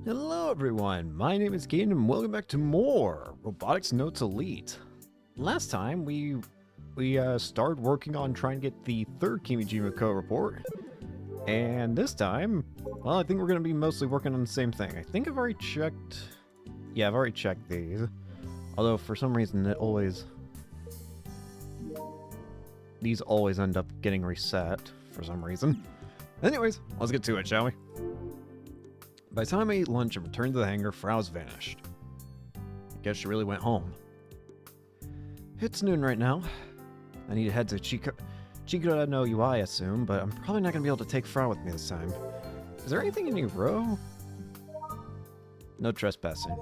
Hello everyone, my name is Caden and welcome back to more Robotics Notes Elite. Last time we started working on trying to get the third Kimijima Co report, and this time, well, I think we're going to be mostly working on the same thing. I think I've already checked, yeah, I've already checked these, although for some reason these always end up getting reset for some reason. Anyways, let's get to it, shall we? By the time I ate lunch and returned to the hangar, Frau's vanished. I guess she really went home. It's noon right now. I need to head to Chikura no Ui, I assume, but I'm probably not going to be able to take Frau with me this time. Is there anything in your row? No trespassing.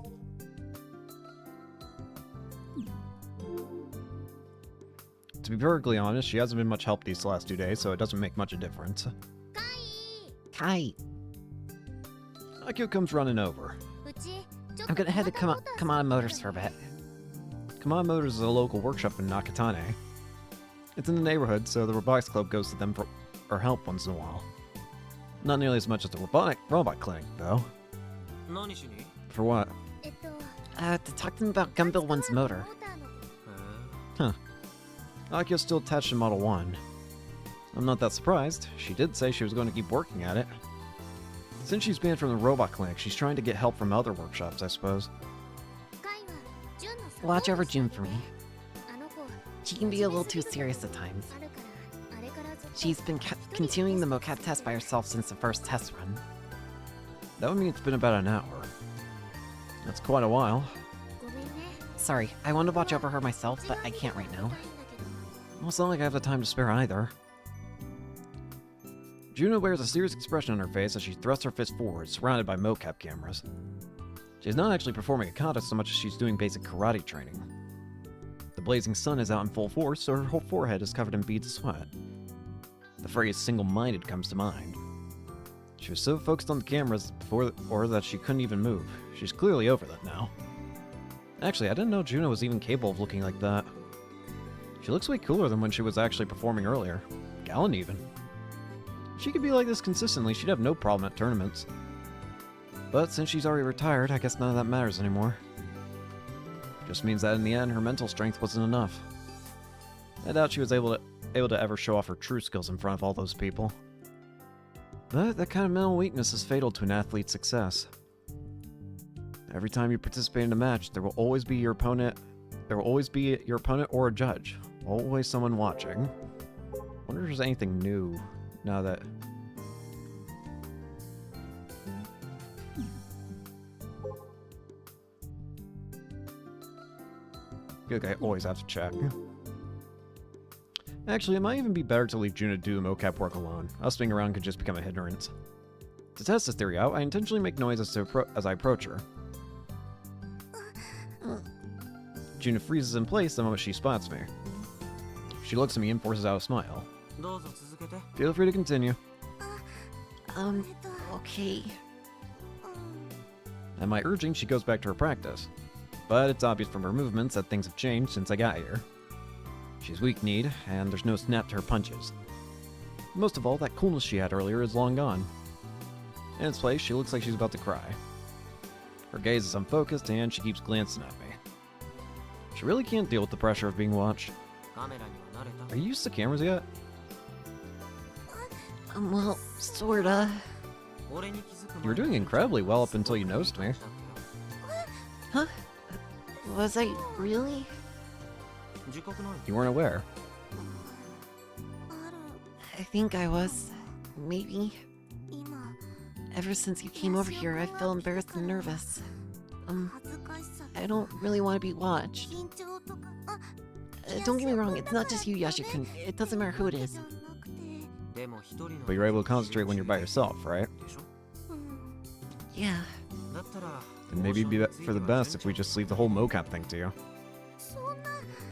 To be perfectly honest, she hasn't been much help these last 2 days, so it doesn't make much a difference. Kai, Akio comes running over. I'm gonna head to Kamada Motors for a bit. Kamada Motors is a local workshop in Nakatane. It's in the neighborhood, so the Robotics Club goes to them for help once in a while. Not nearly as much as the robot clinic, though. For what? To talk to them about Gunbill 1's motor. Huh. Akio's still attached to Model 1. I'm not that surprised. She did say she was going to keep working at it. Since she's banned from the robot clinic, she's trying to get help from other workshops, I suppose. Watch over June for me. She can be a little too serious at times. She's been continuing the mocap test by herself since the first test run. That would mean it's been about an hour. That's quite a while. Sorry, I want to watch over her myself, but I can't right now. Well, it's not like I have the time to spare either. Juno wears a serious expression on her face as she thrusts her fist forward, surrounded by mocap cameras. She's not actually performing a kata so much as she's doing basic karate training. The blazing sun is out in full force, so her whole forehead is covered in beads of sweat. The phrase single-minded comes to mind. She was so focused on the cameras before that she couldn't even move. She's clearly over that now. Actually, I didn't know Juno was even capable of looking like that. She looks way cooler than when she was actually performing earlier. Gallant even. If she could be like this consistently, she'd have no problem at tournaments. But since she's already retired, I guess none of that matters anymore. Just means that in the end, her mental strength wasn't enough. I doubt she was able to ever show off her true skills in front of all those people. But that kind of mental weakness is fatal to an athlete's success. Every time you participate in a match, there will always be your opponent or a judge. Always someone watching. Wonder if there's anything new now that... Okay, always have to check. Actually, it might even be better to leave Juno do the mocap work alone. Us being around could just become a hindrance. To test this theory out, I intentionally make noise as I approach her. Juno freezes in place the moment she spots me. She looks at me and forces out a smile. Feel free to continue. Okay. At my urging, she goes back to her practice. But it's obvious from her movements that things have changed since I got here. She's weak-kneed, and there's no snap to her punches. Most of all, that coolness she had earlier is long gone. In its place, she looks like she's about to cry. Her gaze is unfocused, and she keeps glancing at me. She really can't deal with the pressure of being watched. Are you used to cameras yet? Well, sorta. You were doing incredibly well up until you noticed me. Huh? Was I really? You weren't aware. I think I was. Maybe. Ever since you came over here, I feel embarrassed and nervous. I don't really want to be watched. Don't get me wrong, it's not just you, Yashikun. It doesn't matter who it is. But you're able to concentrate when you're by yourself, right? Yeah. Then maybe it'd be for the best if we just leave the whole mocap thing to you.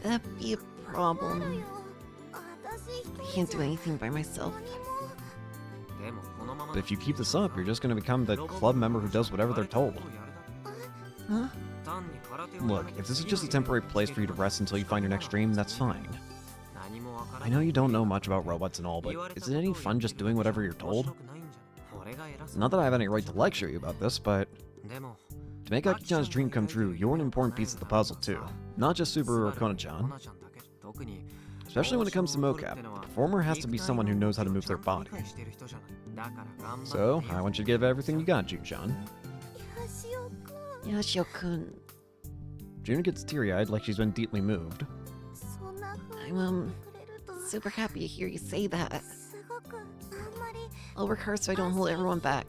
That'd be a problem. I can't do anything by myself. But if you keep this up, you're just going to become the club member who does whatever they're told. Huh? Look, if this is just a temporary place for you to rest until you find your next dream, that's fine. I know you don't know much about robots and all, but is it any fun just doing whatever you're told? Not that I have any right to lecture you about this, but To make Aki-chan's dream come true, you're an important piece of the puzzle too. Not just Subaru or Kona-chan. Especially when it comes to mocap, the performer has to be someone who knows how to move their body. So, I want you to give everything you got, Jun-chan. Yashio-kun, Juna gets teary-eyed like she's been deeply moved. I'm, super happy to hear you say that. I'll work hard so I don't hold everyone back.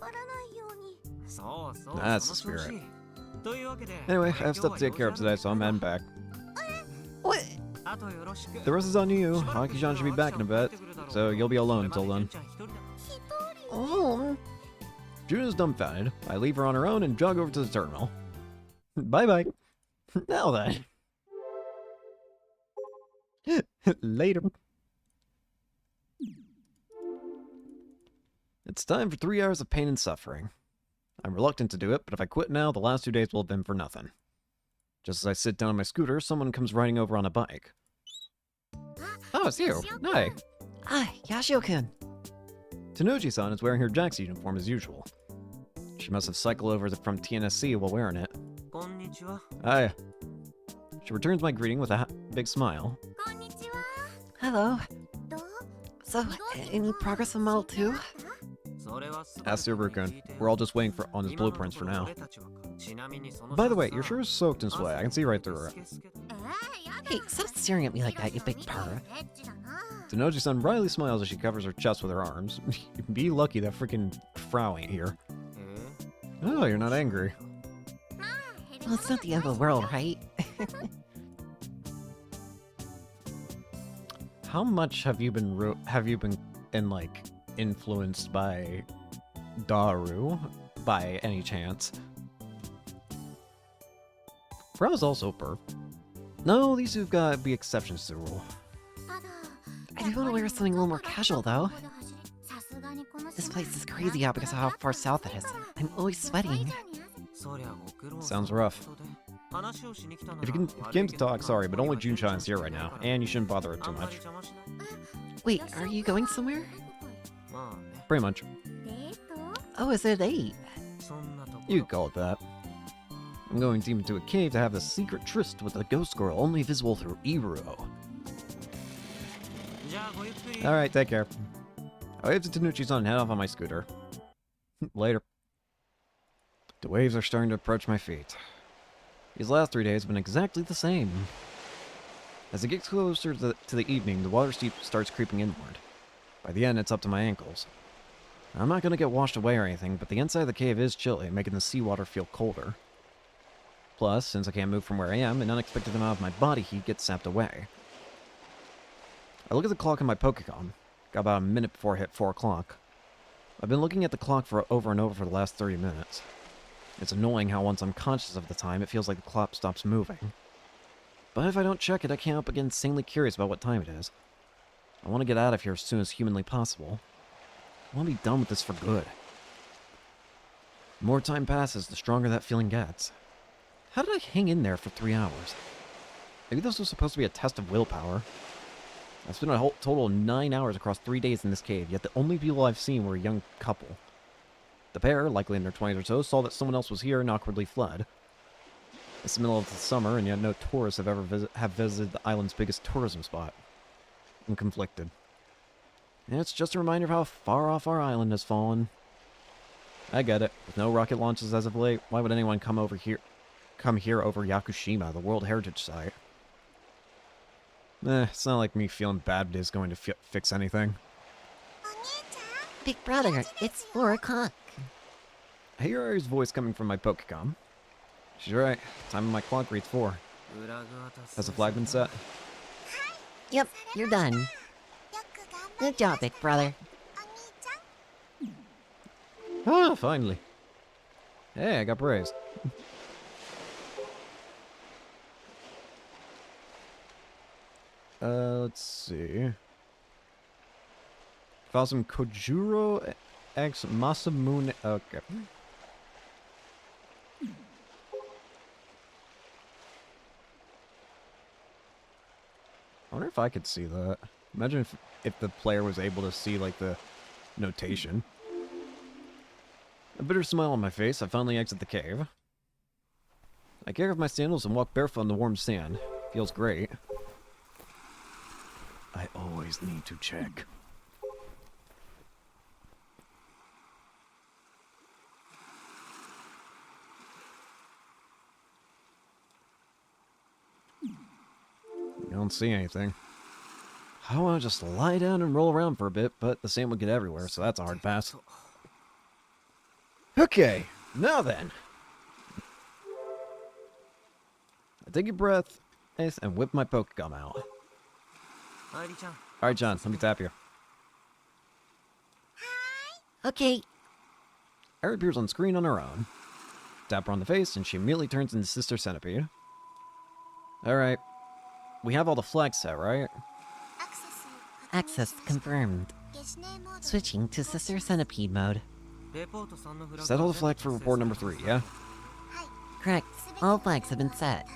That's the spirit. Anyway, I have stuff to take care of today, so I'm heading back. What? The rest is on you. Aki-chan should be back in a bit, so you'll be alone until then. Oh, Juna's dumbfounded. I leave her on her own and jog over to the terminal. Bye-bye. Now then. Later. It's time for 3 hours of pain and suffering. I'm reluctant to do it, but if I quit now, the last 2 days will have been for nothing. Just as I sit down on my scooter, someone comes riding over on a bike. Oh, it's you. Hi. hi, Yashio-kun. Tanoji-san is wearing her JAX uniform as usual. She must have cycled over from TNSC while wearing it. Hi. She returns my greeting with a big smile. Hello. So, any progress on Model 2? Ask Subaru-kun. We're all just waiting on his blueprints for now. By the way, your shirt is soaked in sweat. I can see right through it. Hey, stop staring at me like that, you big perv. Tanoji-san wryly smiles as she covers her chest with her arms. Be lucky that freaking Frau ain't here. Oh, you're not angry. Well, it's not the end of the world, right? How much have you been like influenced by Daru by any chance? Frau's also perf. No, these two've got to be exceptions to the rule. I do want to wear something a little more casual, though. This place is crazy out because of how far south it is. I'm always sweating. Sounds rough. If you came to talk, sorry, but only Jun-chan is here right now, and you shouldn't bother her too much. Wait, are you going somewhere? Pretty much. Oh, is it 8? You could call it that. I'm going deep into a cave to have a secret tryst with a ghost girl only visible through Iburo. Alright, take care. I wave to Tanuchi's and head off on my scooter. Later. The waves are starting to approach my feet. These last 3 days have been exactly the same. As it gets closer to the evening, the water starts creeping inward. By the end, it's up to my ankles. I'm not going to get washed away or anything, but the inside of the cave is chilly, making the seawater feel colder. Plus, since I can't move from where I am, an unexpected amount of my body heat gets sapped away. I look at the clock on my Pokecom. Got about a minute before I hit 4 o'clock. I've been looking at the clock for over and over for the last 30 minutes. It's annoying how once I'm conscious of the time, it feels like the clock stops moving. But if I don't check it, I can't help but get insanely curious about what time it is. I want to get out of here as soon as humanly possible. I want to be done with this for good. The more time passes, the stronger that feeling gets. How did I hang in there for 3 hours? Maybe this was supposed to be a test of willpower. I spent a whole total of 9 hours across 3 days in this cave, yet the only people I've seen were a young couple. The pair, likely in their 20s or so, saw that someone else was here and awkwardly fled. It's the middle of the summer, and yet no tourists have ever visited the island's biggest tourism spot. I'm conflicted. And it's just a reminder of how far off our island has fallen. I get it. With no rocket launches as of late, why would anyone come here over Yakushima, the World Heritage Site? It's not like me feeling bad is going to fix anything. Big brother, it's 4 o'clock. I hear Ari's voice coming from my Pokecom. She's right. Time on my clock reads 4. Has the flag been set? Yep, you're done. Good job, big brother. Ah, finally. Hey, I got praised. Let's see. Found some Kojuro X Masamune. Okay. I wonder if I could see that. Imagine if the player was able to see, like, the notation. A bitter smile on my face, I finally exit the cave. I kick off my sandals and walk barefoot on the warm sand. Feels great. I always need to check. I don't see anything. I want to just lie down and roll around for a bit, but the sand would get everywhere, so that's a hard pass. Okay, now then. I take a breath and whip my Pokegum out. Alright, John, let me tap you. Okay. Air appears on screen on her own. Tap her on the face, and she immediately turns into Sister Centipede. Alright. We have all the flags set, right? Access confirmed. Switching to Sister Centipede mode. Set all the flags for report number 3, yeah? Correct. All flags have been set.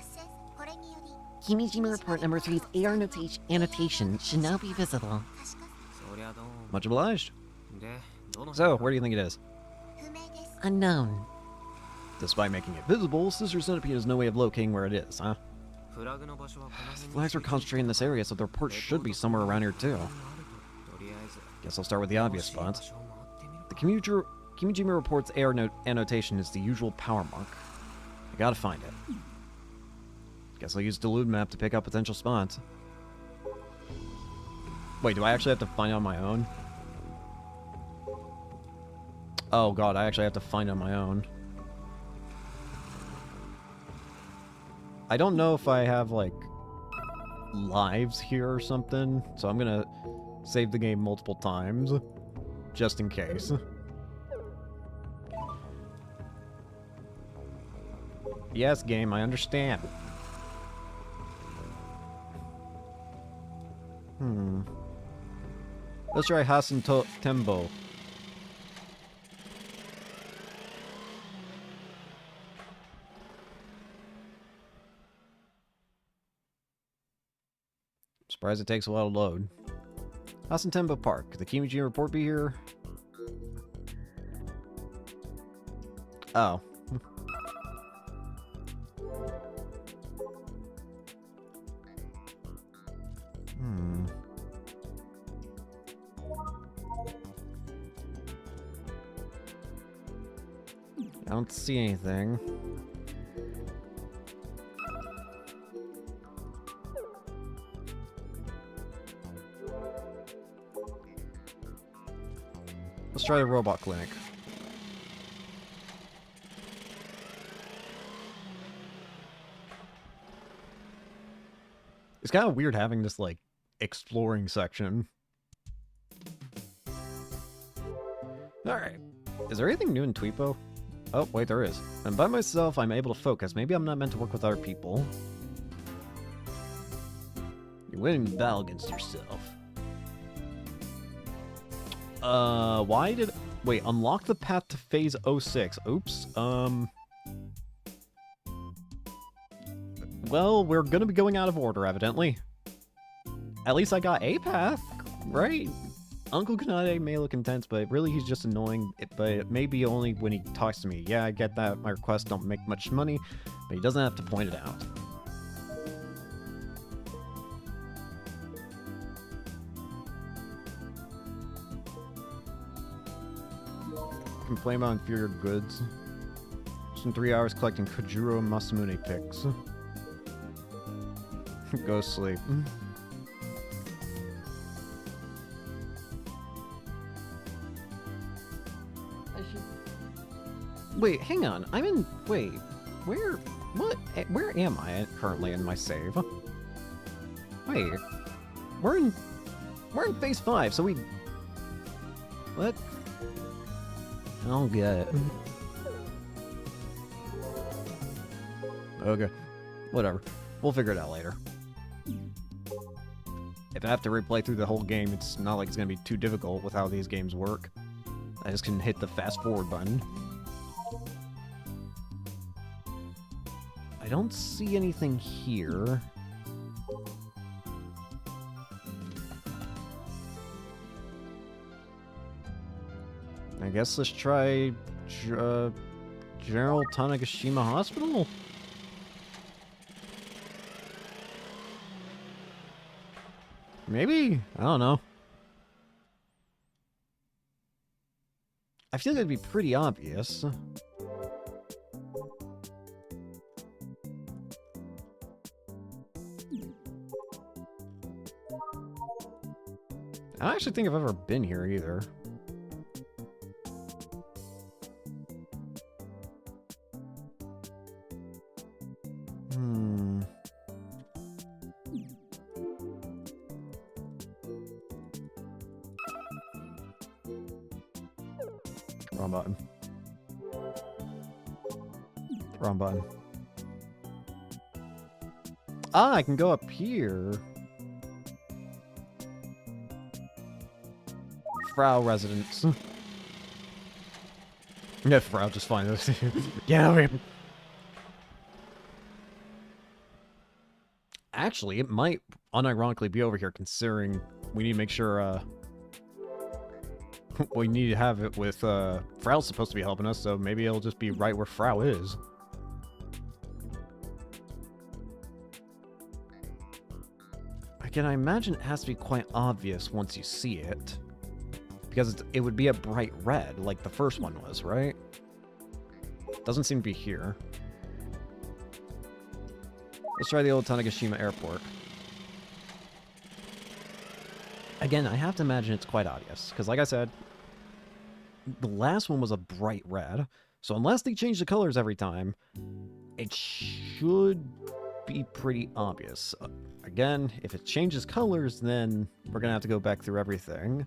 Kimijima report number 3's AR annotation should now be visible. Much obliged. So, where do you think it is? Unknown. Despite making it visible, Sister Centipede has no way of locating where it is, huh? The flags are concentrated in this area, so the report should be somewhere around here too. Guess I'll start with the obvious spots. The Kimijima report's AR annotation is the usual power mark. I gotta find it. Guess I'll use Delude Map to pick up potential spots. Wait, do I actually have to find it on my own? Oh god, I actually have to find it on my own. I don't know if I have, like, lives here or something, so I'm gonna save the game multiple times, just in case. Yes, game, I understand. Let's try Hasan Tembo. Surprised it takes a while to load. Hasan Tembo Park. Could the Kimijima report be here? Oh. I don't see anything. Let's try the robot clinic. It's kind of weird having this, like, exploring section. Alright. Is there anything new in Tweepo? Oh, wait, there is. And by myself, I'm able to focus. Maybe I'm not meant to work with other people. You're winning the battle against yourself. Why did... Wait, unlock the path to phase 06. Oops. Well, we're gonna be going out of order, evidently. At least I got a path, right? Uncle Kanade may look intense, but really he's just annoying, but maybe only when he talks to me. Yeah, I get that my requests don't make much money, but he doesn't have to point it out. Complain about inferior goods. Spend 3 hours collecting Kojuro Masamune pics. Go sleep. Wait, hang on. I'm in... Wait. Where... What? Where am I currently in my save? Wait. We're in phase 5, so we... What? I don't get it. Okay. Whatever. We'll figure it out later. If I have to replay through the whole game, it's not like it's gonna be too difficult with how these games work. I just can hit the fast forward button. I don't see anything here. I guess let's try General Tanegashima Hospital? Maybe? I don't know. I feel like it'd be pretty obvious. I don't actually think I've ever been here either. Wrong button. Wrong button. Ah, I can go up here. Frau residence. Yeah, Frau, just fine. Get over here. Actually, it might unironically be over here, considering we need to make sure, we need to have it with, Frau's supposed to be helping us, so maybe it'll just be right where Frau is. Again, I imagine it has to be quite obvious once you see it. Because it would be a bright red, like the first one was, right? Doesn't seem to be here. Let's try the old Tanegashima Airport. Again, I have to imagine it's quite obvious, because like I said, the last one was a bright red, so unless they change the colors every time, it should be pretty obvious. Again, if it changes colors, then we're going to have to go back through everything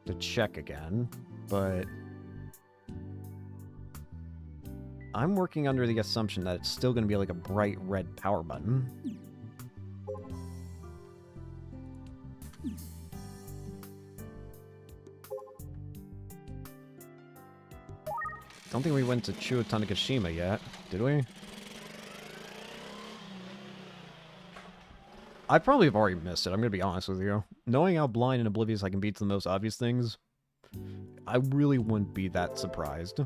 to check again, but I'm working under the assumption that it's still going to be like a bright red power button. Don't think we went to Chuo Tanegashima yet, did we? I probably have already missed it, I'm gonna be honest with you. Knowing how blind and oblivious I can be to the most obvious things, I really wouldn't be that surprised.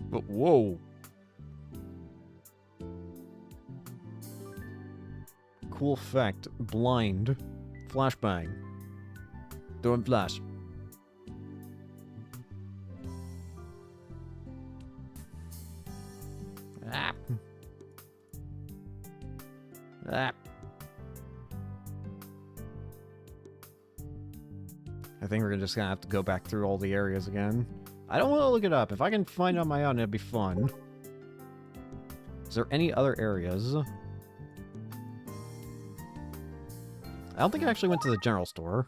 But whoa! Cool effect. Blind. Flashbang. Doing flash. Ah. Ah. I think we're just gonna have to go back through all the areas again. I don't want to look it up. If I can find it on my own, it'd be fun. Is there any other areas? I don't think I actually went to the general store.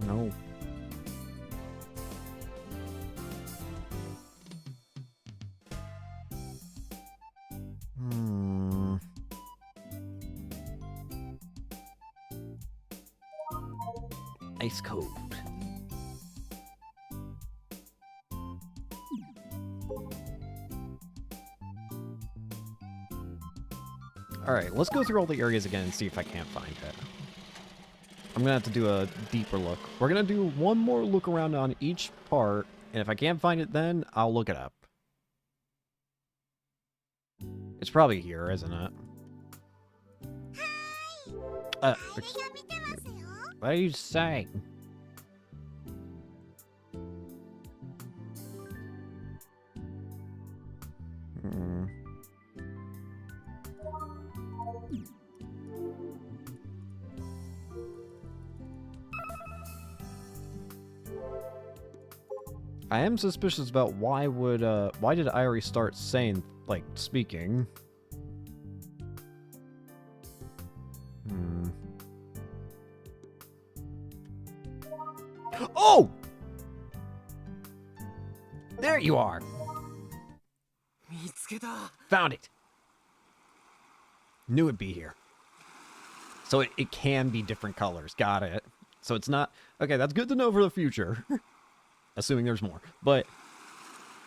No. Ice cold. Alright, let's go through all the areas again and see if I can't find it. I'm gonna have to do a deeper look. We're gonna do one more look around on each part, and if I can't find it then, I'll look it up. It's probably here, isn't it? What are you saying? I am suspicious about why did Irie start saying, like, speaking? Oh! There you are! Found it! Knew it'd be here. So it can be different colors. Got it. So it's not... Okay, that's good to know for the future. assuming there's more. But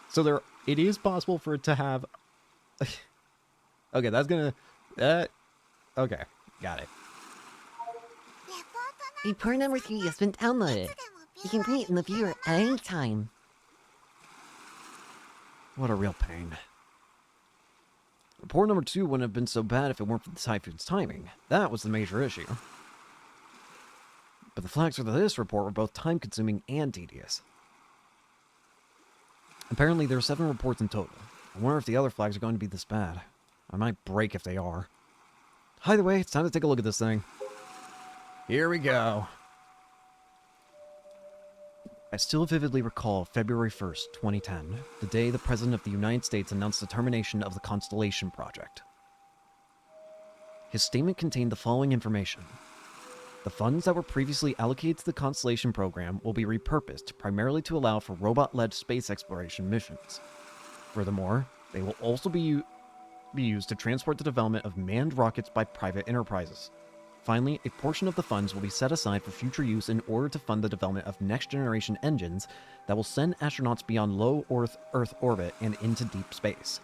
so it is possible for it to have. Okay, that's gonna. Okay, got it. Report number 3 has been downloaded. You can read it in the viewer at any time. What a real pain. Report number 2 wouldn't have been so bad if it weren't for the typhoon's timing. That was the major issue. But the flags for this report were both time-consuming and tedious. Apparently, there are 7 reports in total. I wonder if the other flags are going to be this bad. I might break if they are. Either way, it's time to take a look at this thing. Here we go. I still vividly recall February 1st, 2010, the day the President of the United States announced the termination of the Constellation Project. His statement contained the following information. The funds that were previously allocated to the Constellation program will be repurposed primarily to allow for robot-led space exploration missions. Furthermore, they will also be used to transport the development of manned rockets by private enterprises. Finally, a portion of the funds will be set aside for future use in order to fund the development of next-generation engines that will send astronauts beyond low Earth orbit and into deep space.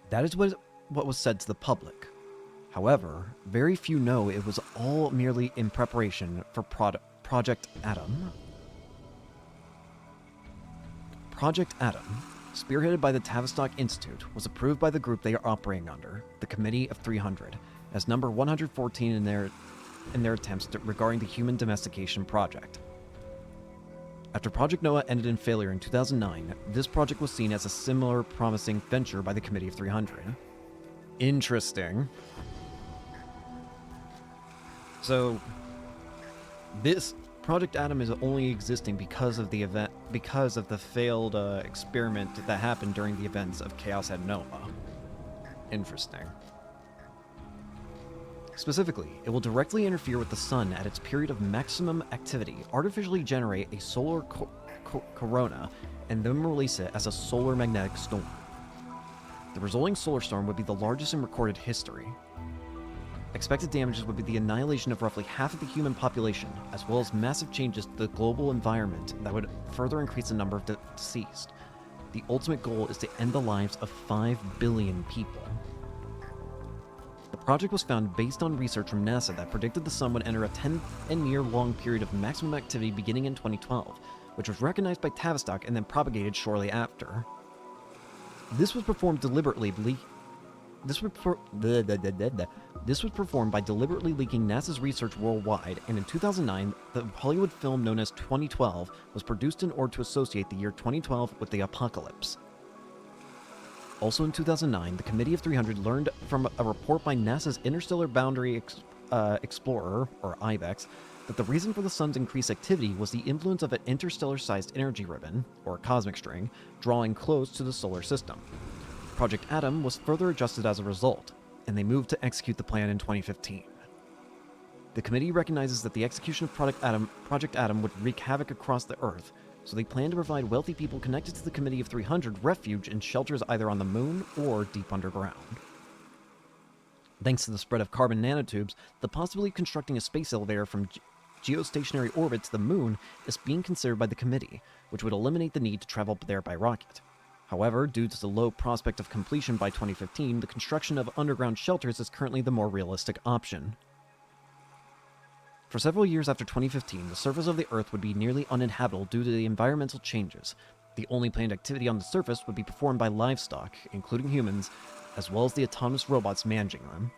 That is what was said to the public. However, very few know it was all merely in preparation for Project Adam. Project Adam, spearheaded by the Tavistock Institute, was approved by the group they are operating under, the Committee of 300, as number 114 in their attempts regarding the Human Domestication Project. After Project Noah ended in failure in 2009, this project was seen as a similar promising venture by the Committee of 300. Interesting. So, this Project Adam is only existing because of the failed experiment that happened during the events of Chaos at Noah. Interesting. Specifically, it will directly interfere with the sun at its period of maximum activity, artificially generate a solar corona, and then release it as a solar magnetic storm. The resulting solar storm would be the largest in recorded history. Expected damages would be the annihilation of roughly half of the human population, as well as massive changes to the global environment that would further increase the number of deceased. The ultimate goal is to end the lives of 5 billion people. The project was found based on research from NASA that predicted the sun would enter a 10-year-long period of maximum activity beginning in 2012, which was recognized by Tavistock and then propagated shortly after. This was performed deliberately This was performed by deliberately leaking NASA's research worldwide, and in 2009, the Hollywood film known as 2012 was produced in order to associate the year 2012 with the apocalypse. Also in 2009, the Committee of 300 learned from a report by NASA's Interstellar Boundary Explorer, or IBEX, that the reason for the sun's increased activity was the influence of an interstellar-sized energy ribbon, or cosmic string, drawing close to the solar system. Project Adam was further adjusted as a result, and they moved to execute the plan in 2015. The committee recognizes that the execution of Project Adam would wreak havoc across the Earth, so they plan to provide wealthy people connected to the Committee of 300 refuge in shelters either on the moon or deep underground. Thanks to the spread of carbon nanotubes, the possibility of constructing a space elevator from geostationary orbit to the moon is being considered by the committee, which would eliminate the need to travel there by rocket. However, due to the low prospect of completion by 2015, the construction of underground shelters is currently the more realistic option. For several years after 2015, the surface of the Earth would be nearly uninhabitable due to the environmental changes. The only planned activity on the surface would be performed by livestock, including humans, as well as the autonomous robots managing them.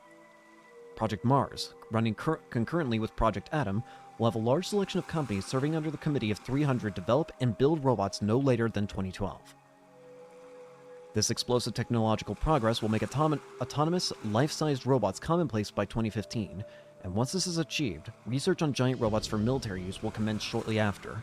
Project Mars, running concurrently with Project Adam, will have a large selection of companies serving under the Committee of 300 develop and build robots no later than 2012. This explosive technological progress will make autonomous, life-sized robots commonplace by 2015, and once this is achieved, research on giant robots for military use will commence shortly after.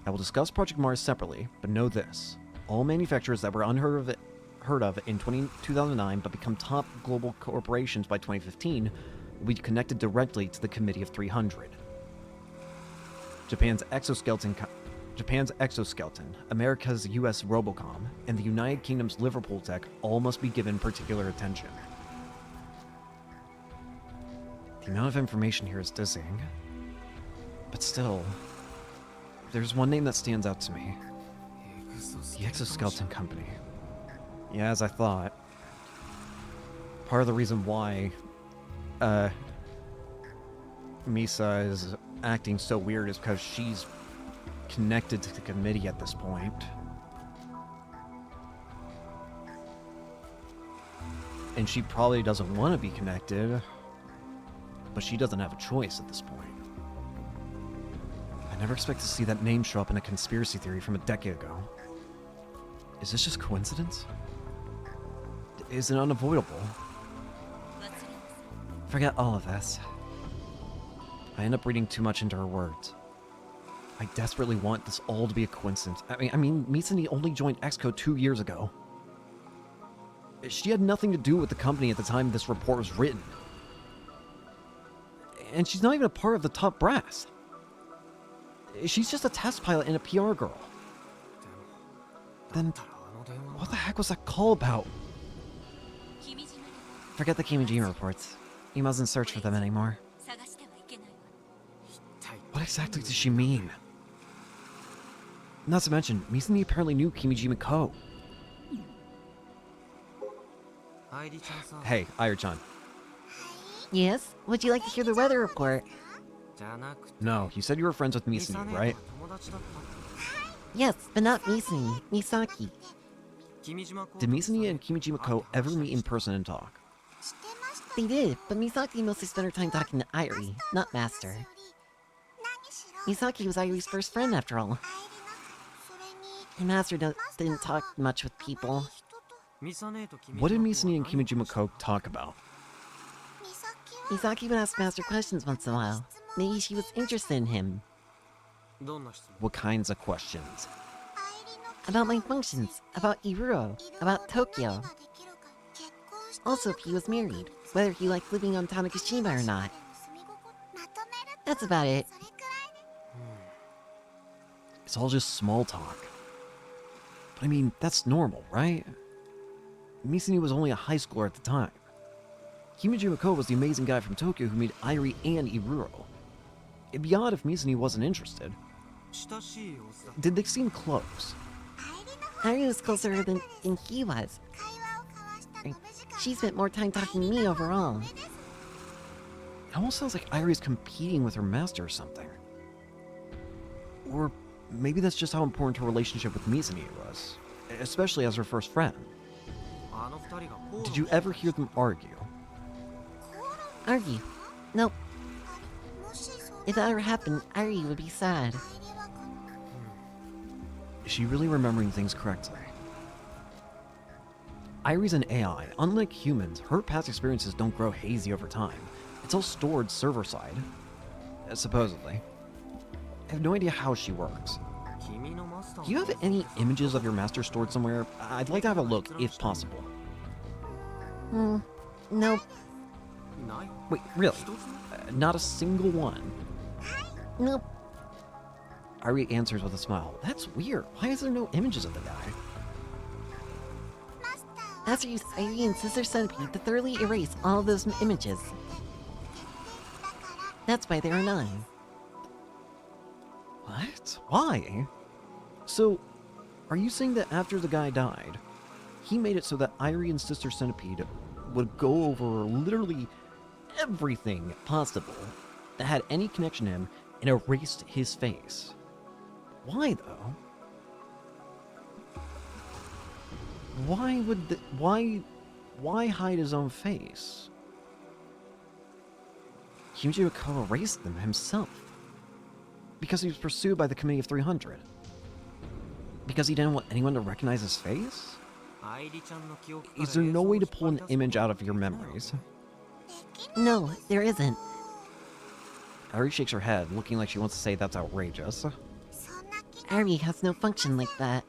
I will discuss Project Mars separately, but know this. All manufacturers that were unheard of in 2009 but become top global corporations by 2015 will be connected directly to the Committee of 300. Japan's exoskeleton, America's US Robocom, and the United Kingdom's Liverpool Tech all must be given particular attention. The amount of information here is dizzying. But still, There's one name that stands out to me. The Exoskeleton Company. Yeah, as I thought. Part of the reason why, Misa is acting so weird is because she's connected to the committee at this point. And she probably doesn't want to be connected, but she doesn't have a choice at this point. I never expected to see that name show up in a conspiracy theory from a decade ago. Is this just coincidence? Is it unavoidable? Forget all of this. I end up reading too much into her words. I desperately want this all to be a coincidence. I mean, Misani only joined EXCO 2 years ago. She had nothing to do with the company at the time this report was written. And she's not even a part of the top brass. She's just a test pilot and a PR girl. Then, what the heck was that call about? Forget the Kimijima reports. You mustn't search for them anymore. What exactly does she mean? Not to mention, Misani apparently knew Kimijima Ko. Hey, Airi-chan. Yes? Would you like to hear the weather report? No, you said you were friends with Misani, right? Yes, but not Misani. Misaki. Did Misani and Kimijima Ko ever meet in person and talk? They did, but Misaki mostly spent her time talking to Airi, not Master. Misaki was Airi's first friend, after all. And Master didn't talk much with people. What did Misani and Kimijima Ko talk about? Misaki would ask Master questions once in a while. Maybe she was interested in him. What kinds of questions? About my functions, about Iruro, about Tokyo. Also, if he was married, whether he liked living on Tanegashima or not. That's about it. It's all just small talk. But I mean, that's normal, right? Misani was only a high schooler at the time. Kimijima Ko was the amazing guy from Tokyo who made Airi and Iruro. It'd be odd if Misani wasn't interested. Did they seem close? Airi was closer than he was. She spent more time talking to me overall. It almost sounds like Airi's competing with her master or something. Or maybe that's just how important her relationship with Misani was, especially as her first friend. Did you ever hear them argue? Argue? Nope. If that ever happened, Airi would be sad. Is she really remembering things correctly? Airi's an AI. Unlike humans, her past experiences don't grow hazy over time. It's all stored server-side. Supposedly. I have no idea how she works. Do you have any images of your master stored somewhere? I'd like to have a look, if possible. Nope. Wait, really? Not a single one? Nope. Airi answers with a smile. That's weird. Why is there no images of the guy? Master used Airi and Sister Centipede to thoroughly erase all those images. That's why there are none. What? Why? So, are you saying that after the guy died, he made it so that Airi and Sister Centipede would go over literally everything possible that had any connection to him and erased his face? Why, though? Why would the... Why hide his own face? Kimijima Ko erased them himself. Because he was pursued by the Committee of 300. Because he didn't want anyone to recognize his face? Is there no way to pull an image out of your memories? No, there isn't. Airi shakes her head, looking like she wants to say that's outrageous. Airi has no function like that.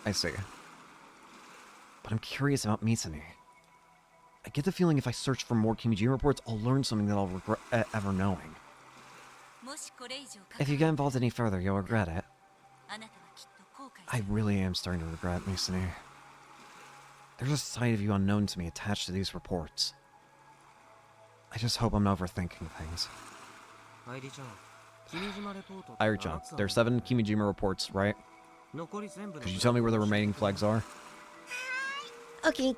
I see. But I'm curious about Misani. I get the feeling if I search for more Kimijima reports, I'll learn something that I'll regret ever knowing. If you get involved any further, you'll regret it. I really am starting to regret Misani. There's a side of you unknown to me attached to these reports. I just hope I'm not overthinking things. Airi-chan, there are 7 Kimijima reports, right? Could you tell me where the remaining flags are? Okay.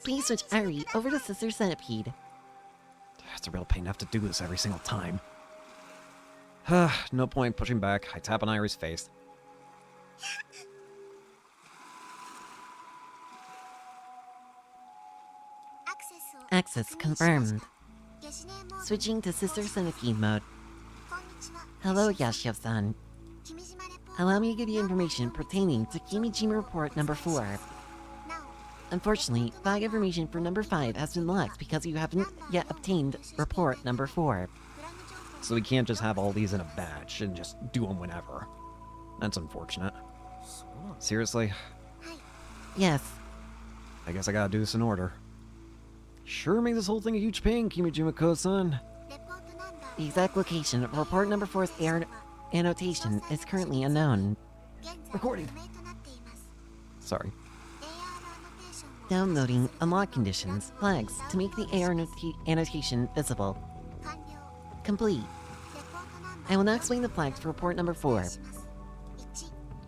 Please switch Ari over to Sister Centipede. It's a real pain to have to do this every single time. No point pushing back. I tap on Airi's face. Access confirmed. Switching to Sister Centipede mode. Hello, Yashio-san. Allow me to give you information pertaining to Kimijima Report number 4. Unfortunately, flag information for number 5 has been locked because you haven't yet obtained report number 4. So we can't just have all these in a batch and just do them whenever. That's unfortunate. Seriously? Yes. I guess I gotta do this in order. Sure make this whole thing a huge pain, Kimijima-ko-san. The exact location of report number 4's annotation is currently unknown. Recording. Sorry. Downloading unlock conditions, flags, to make the AR annotation visible. Complete. I will now explain the flags for report number 4.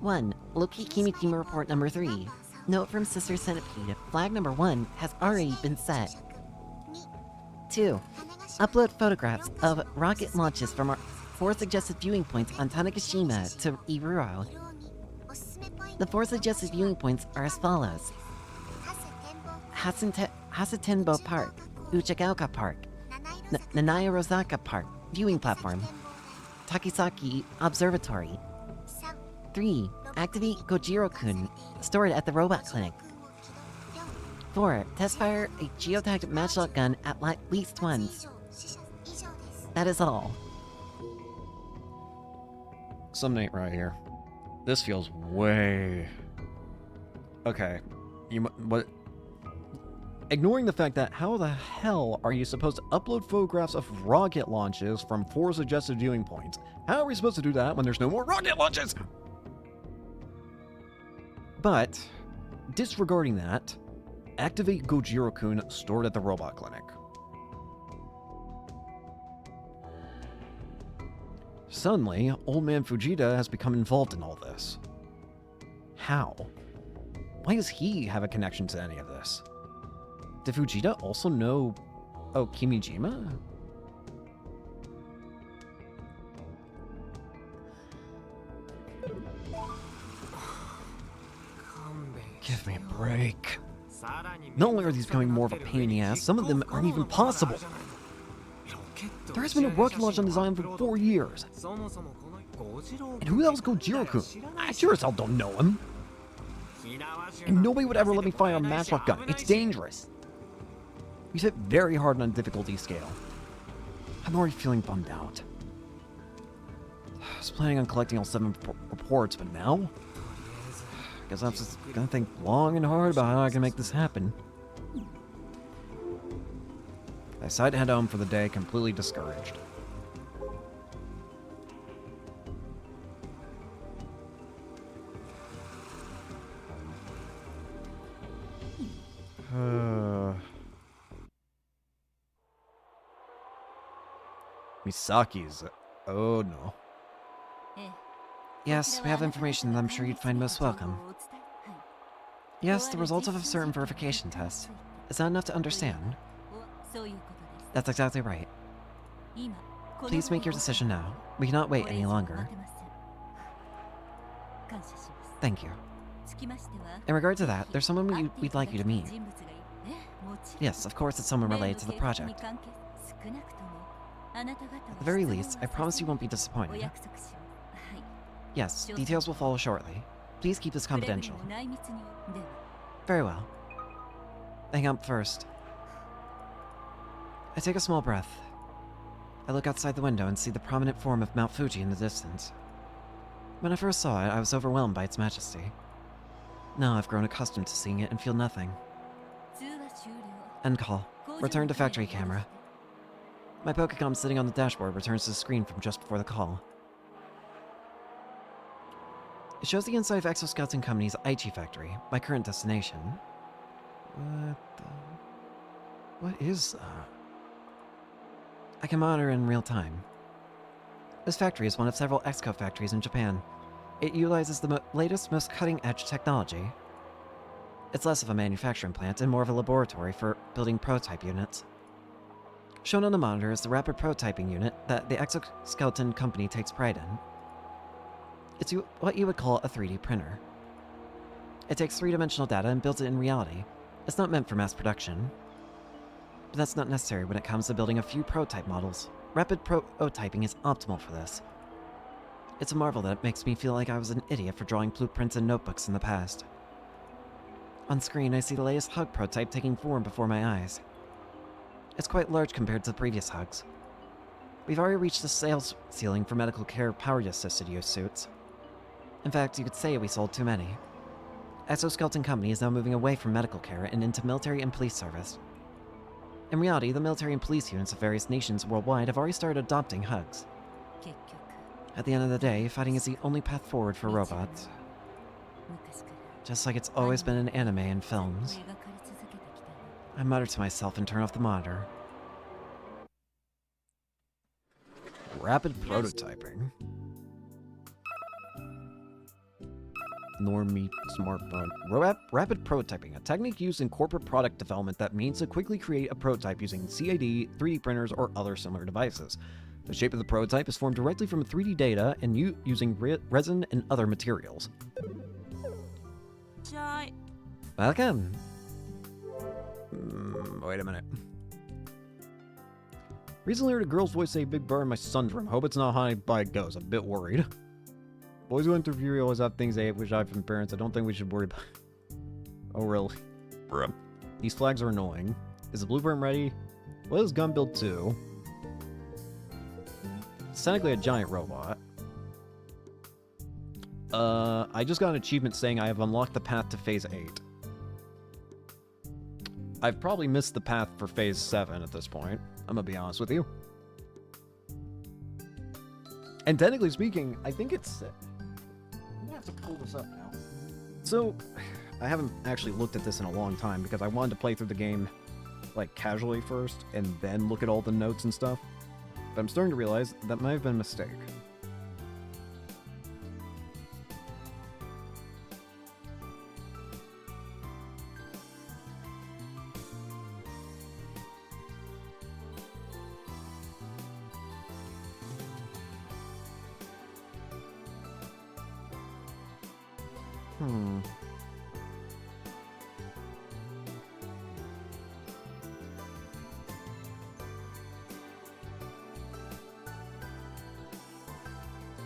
1. Locate Kimijima report number 3. Note from Sister Centipede, flag number 1 has already been set. 2. Upload photographs of rocket launches from our 4 suggested viewing points on Tanegashima to Iruro. The 4 suggested viewing points are as follows. Hasatenbo Park, Uchagaoka Park, Nanaya Rosaka Park, viewing platform, Takisaki Observatory. 3. Activate Gojiro-kun, stored at the robot clinic. 4. Test fire a geotagged matchlock gun at least once. That is all. Something ain't right here. This feels way... Okay. What? Ignoring the fact that how the hell are you supposed to upload photographs of rocket launches from 4 suggested viewing points? How are we supposed to do that when there's no more rocket launches? But, disregarding that, activate Gojiro-kun stored at the robot clinic. Suddenly, Old Man Fujita has become involved in all this. How? Why does he have a connection to any of this? Did Fujita also know... Oh, Kimijima? Give me a break. Not only are these becoming more of a pain in the ass, some of them aren't even possible. There has been a rocket launch on design for 4 years. And who the hell's Gojiro-kun? I sure as hell don't know him. And nobody would ever let me fire a matchlock gun. It's dangerous. We hit very hard on a difficulty scale. I'm already feeling bummed out. I was planning on collecting all 7 reports, but now? Guess I'm just gonna think long and hard about how I can make this happen. I decided to head home for the day, completely discouraged. Misaki's... Oh no. Yes, we have information that I'm sure you'd find most welcome. Yes, the results of a certain verification test. Is that enough to understand? That's exactly right. Please make your decision now. We cannot wait any longer. Thank you. In regard to that, there's someone we'd like you to meet. Yes, of course it's someone related to the project. At the very least, I promise you won't be disappointed. Yes, details will follow shortly. Please keep this confidential. Very well. Hang up first. I take a small breath. I look outside the window and see the prominent form of Mount Fuji in the distance. When I first saw it, I was overwhelmed by its majesty. Now I've grown accustomed to seeing it and feel nothing. End call. Return to factory camera. My Pokecom sitting on the dashboard returns to the screen from just before the call. It shows the inside of Exoscouting Company's Aichi factory, my current destination. What is that? I can monitor in real time. This factory is one of several Exco factories in Japan. It utilizes the latest, most cutting-edge technology. It's less of a manufacturing plant and more of a laboratory for building prototype units. Shown on the monitor is the rapid prototyping unit that the exoskeleton company takes pride in. It's what you would call a 3D printer. It takes three-dimensional data and builds it in reality. It's not meant for mass production. But that's not necessary when it comes to building a few prototype models. Rapid prototyping is optimal for this. It's a marvel that it makes me feel like I was an idiot for drawing blueprints and notebooks in the past. On screen, I see the latest hug prototype taking form before my eyes. It's quite large compared to the previous hugs. We've already reached the sales ceiling for medical care power-assisted use suits. In fact, you could say we sold too many. Exoskeleton Company is now moving away from medical care and into military and police service. In reality, the military and police units of various nations worldwide have already started adopting hugs. At the end of the day, fighting is the only path forward for robots. Just like it's always been in anime and films. I mutter to myself and turn off the monitor. Rapid prototyping. Normie smartphone. Rapid prototyping, a technique used in corporate product development that means to quickly create a prototype using CAD, 3D printers, or other similar devices. The shape of the prototype is formed directly from 3D data and using resin and other materials. Welcome. Wait a minute. Recently heard a girl's voice say Big Bird in my son's room. Hope it's not how it goes. I'm a bit worried. Boys who enter Fury always have things they wish I had from parents. I don't think we should worry about. Oh, really? Bruh. These flags are annoying. Is the blueprint ready? What is Gun Build 2? It's technically a giant robot. I just got an achievement saying I have unlocked the path to Phase 8. I've probably missed the path for Phase 7 at this point. I'm gonna be honest with you. And technically speaking, I think it's... I'm gonna have to pull this up now. So, I haven't actually looked at this in a long time because I wanted to play through the game, like, casually first, and then look at all the notes and stuff. But I'm starting to realize that might have been a mistake.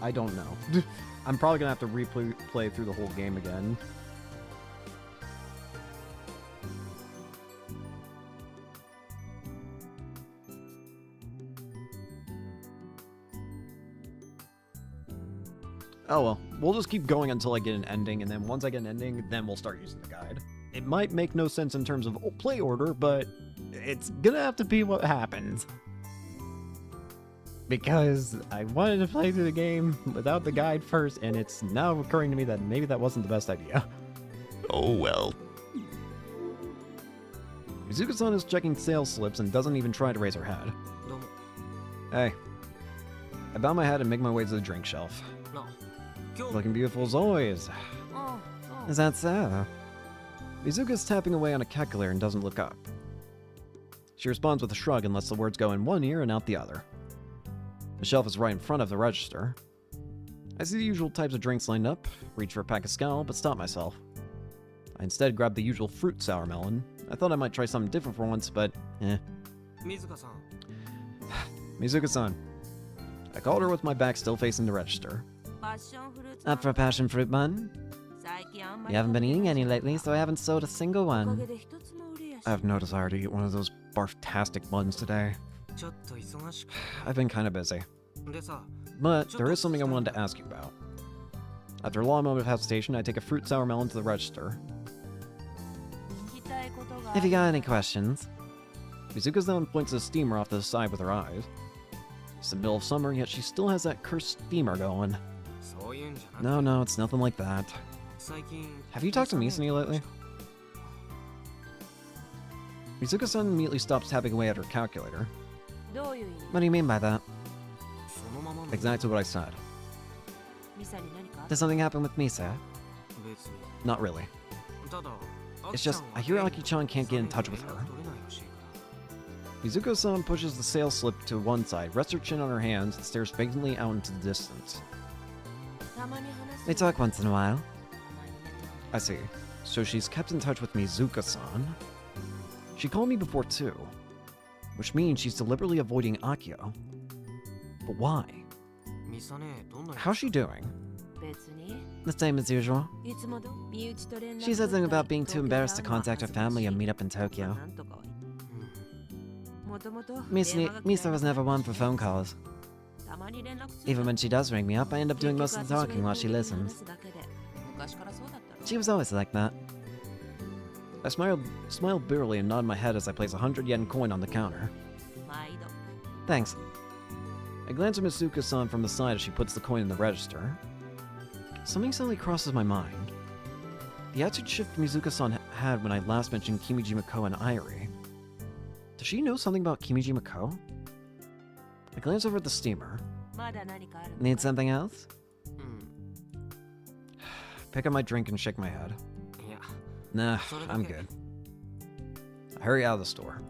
I don't know. I'm probably gonna have to replay through the whole game again. Oh well, we'll just keep going until I get an ending, and then once I get an ending, then we'll start using the guide. It might make no sense in terms of play order, but it's gonna have to be what happens. Because I wanted to play through the game without the guide first, and it's now occurring to me that maybe that wasn't the best idea. Oh well. Mizuka-san is checking sales slips and doesn't even try to raise her head. Hey. I bow my head and make my way to the drink shelf. Looking beautiful as always. Is that so? Mizuka's tapping away on a calculator and doesn't look up. She responds with a shrug and lets the words go in one ear and out the other. The shelf is right in front of the register. I see the usual types of drinks lined up, reach for a pack of Scowl, but stop myself. I instead grab the usual fruit sour melon. I thought I might try something different for once, but Mizuka-san. Mizuka-san. I called her with my back still facing the register. Up for a passion fruit bun? You haven't been eating any lately, so I haven't sold a single one. I have no desire to eat one of those barf-tastic buns today. I've been kind of busy. But there is something I wanted to ask you about. After a long moment of hesitation, I take a fruit sour melon to the register. If you got any questions. Mizuka's then points a steamer off to the side with her eyes. It's the middle of summer, yet she still has that cursed steamer going. No, it's nothing like that. Have you talked to Misani lately? Mizuka-san immediately stops tapping away at her calculator. What do you mean by that? Exactly what I said. ミサに何か Did something happen with Misa? 別に Not really. ただ It's just, I hear Aki-chan can't get in touch with her. Mizuko-san pushes the sales slip to one side, rests her chin on her hands, and stares vacantly out into the distance. たまに話す They talk once in a while. I see. So she's kept in touch with Mizuka-san. She called me before too. Which means she's deliberately avoiding Akio. But why? ミサねどんな How's she doing? 別に The same as usual. いつもど身内と連絡 She said something about being too embarrassed to contact her family and meet up in Tokyo. なんとかはもともと Misa was never one for phone calls. たまに連絡する Even when she does ring me up, I end up doing most of the talking while she listens. 昔からそうだったろ She was always like that. I smiled bitterly and nodded my head as I place a 100 yen coin on the counter. 毎度 Thanks. I glance at Mizuka-san from the side as she puts the coin in the register. Something suddenly crosses my mind. The attitude shift Mizuka-san had when I last mentioned Kimiji Mako and Irie. Does she know something about Kimiji Mako? I glance over at the steamer. まだ何かあるの Need something else? うん Pick up my drink and shake my head. いや Nah, Sort of I'm okay. good. I hurry out of the store.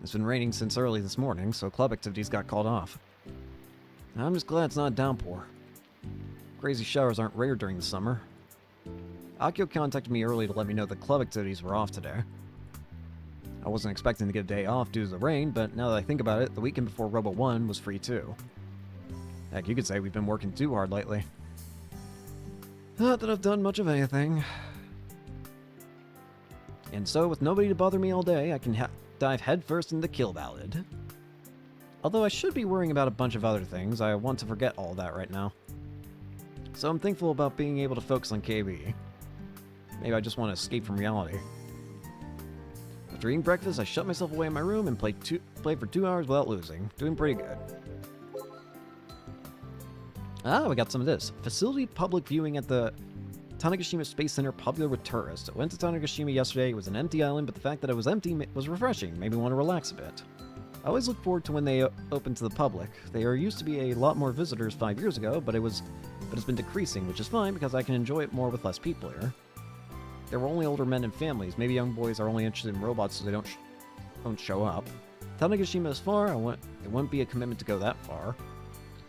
It's been raining since early this morning, so club activities got called off. I'm just glad it's not a downpour. Crazy showers aren't rare during the summer. Akio contacted me early to let me know that club activities were off today. I wasn't expecting to get a day off due to the rain, but now that I think about it, the weekend before Robo 1 was free too. Heck, you could say we've been working too hard lately. Not that I've done much of anything. And so, with nobody to bother me all day, I can dive headfirst into the Kill Ballad. Although I should be worrying about a bunch of other things, I want to forget all that right now. So I'm thankful about being able to focus on KB. Maybe I just want to escape from reality. After eating breakfast, I shut myself away in my room and played for 2 hours without losing. Doing pretty good. Ah, we got some of this. Facility public viewing at the Tanegashima Space Center popular with tourists. I went to Tanegashima yesterday. It was an empty island, but the fact that it was empty was refreshing. Made me want to relax a bit. I always look forward to when they open to the public. There used to be a lot more visitors 5 years ago, but it's been decreasing, which is fine because I can enjoy it more with less people here. There were only older men and families. Maybe young boys are only interested in robots so they don't show up. Tanegashima is far. It wouldn't be a commitment to go that far.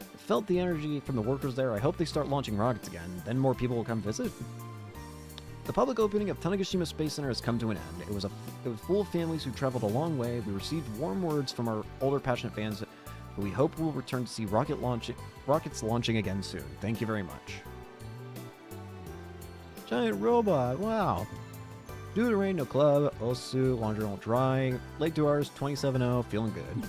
I felt the energy from the workers there. I hope they start launching rockets again. Then more people will come visit. The public opening of Tanegashima Space Center has come to an end. It was full of families who traveled a long way. We received warm words from our older passionate fans who we hope will return to see rockets launching again soon. Thank you very much. Giant robot, wow. Due to rain, no club, Osu, laundry won't drying, late 2 hours, 27-0, feeling good.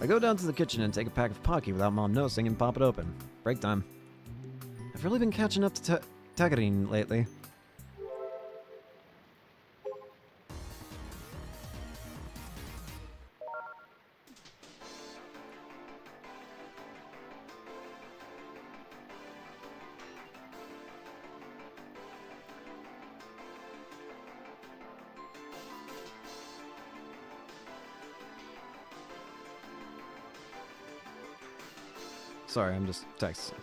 I go down to the kitchen and take a pack of Pocky without Mom noticing and pop it open. Break time. I've really been catching up to Tagarin lately. Sorry, I'm just texting.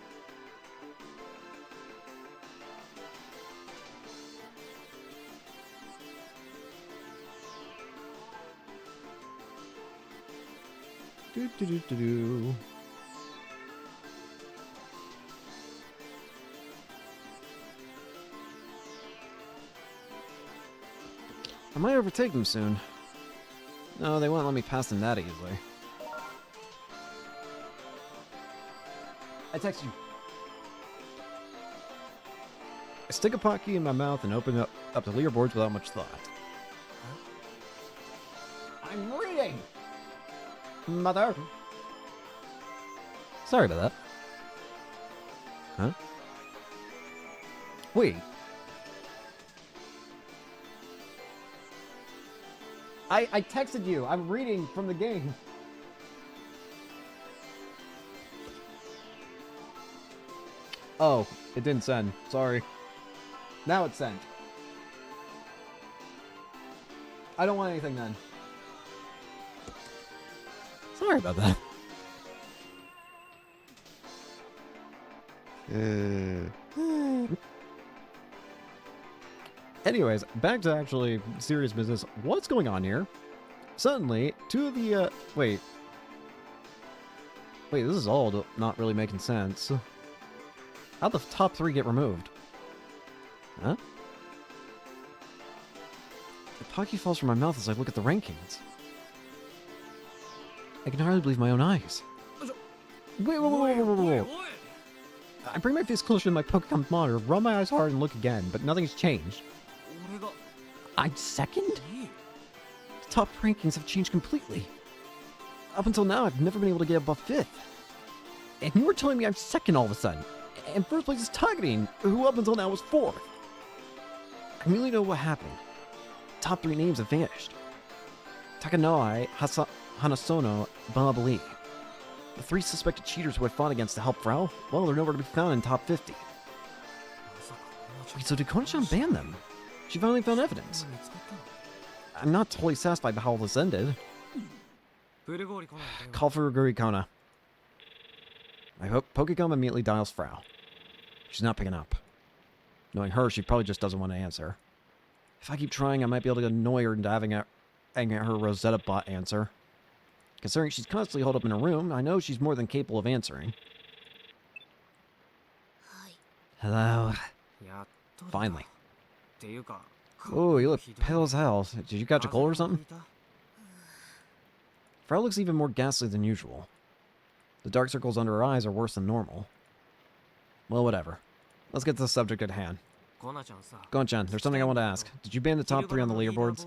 Do. I might overtake them soon. No, they won't let me pass them that easily. I text you. I stick a Pocky in my mouth and open up the leaderboards without much thought. I'm reading! Mother! Sorry about that. Huh? Wait. I texted you. I'm reading from the game. Oh, it didn't send. Sorry. Now it's sent. I don't want anything then. Sorry about that. Anyways, back to actually serious business. What's going on here? Suddenly, two of the, Wait, this is all not really making sense. How'd the top 3 get removed? Huh? The Pocky falls from my mouth as I look at the rankings. I can hardly believe my own eyes. Wait. I bring my face closer to my Pokemon monitor, rub my eyes hard, and look again, but nothing's changed. I'm second? The top rankings have changed completely. Up until now, I've never been able to get above 5th. And you were telling me I'm second all of a sudden. And first place is Tagarin, who up until now was 4th. I really know what happened. Top 3 names have vanished. Takanoi, Hanasono, Balabali. The 3 suspected cheaters who I fought against to help Frau, well, they're nowhere to be found in top 50. Wait, so did Kona-chan ban them? She finally found evidence. I'm not totally satisfied by how all this ended. Call for Guri Kona. I hope Pokecom immediately dials Frau. She's not picking up. Knowing her, she probably just doesn't want to answer. If I keep trying, I might be able to annoy her into having her Rosetta bot answer. Considering she's constantly holed up in her room, I know she's more than capable of answering. Hello. Finally. Oh, you look pale as hell. Did you catch a cold or something? Frau looks even more ghastly than usual. The dark circles under her eyes are worse than normal. Well, whatever. Let's get to the subject at hand. Gon-chan, there's something I want to ask. Did you ban the top 3 on the leaderboards?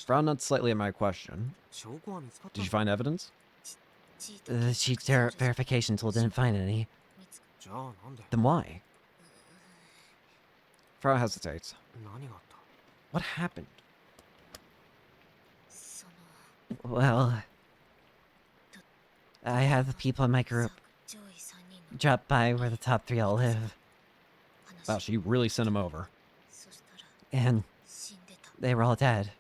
Frau nods slightly at my question. Did you find evidence? The cheat verification tool didn't find any. Then why? Frau hesitates. What happened? Well, I had the people in my group drop by where the top 3 all live. Wow, so you really sent him over. And they were all dead.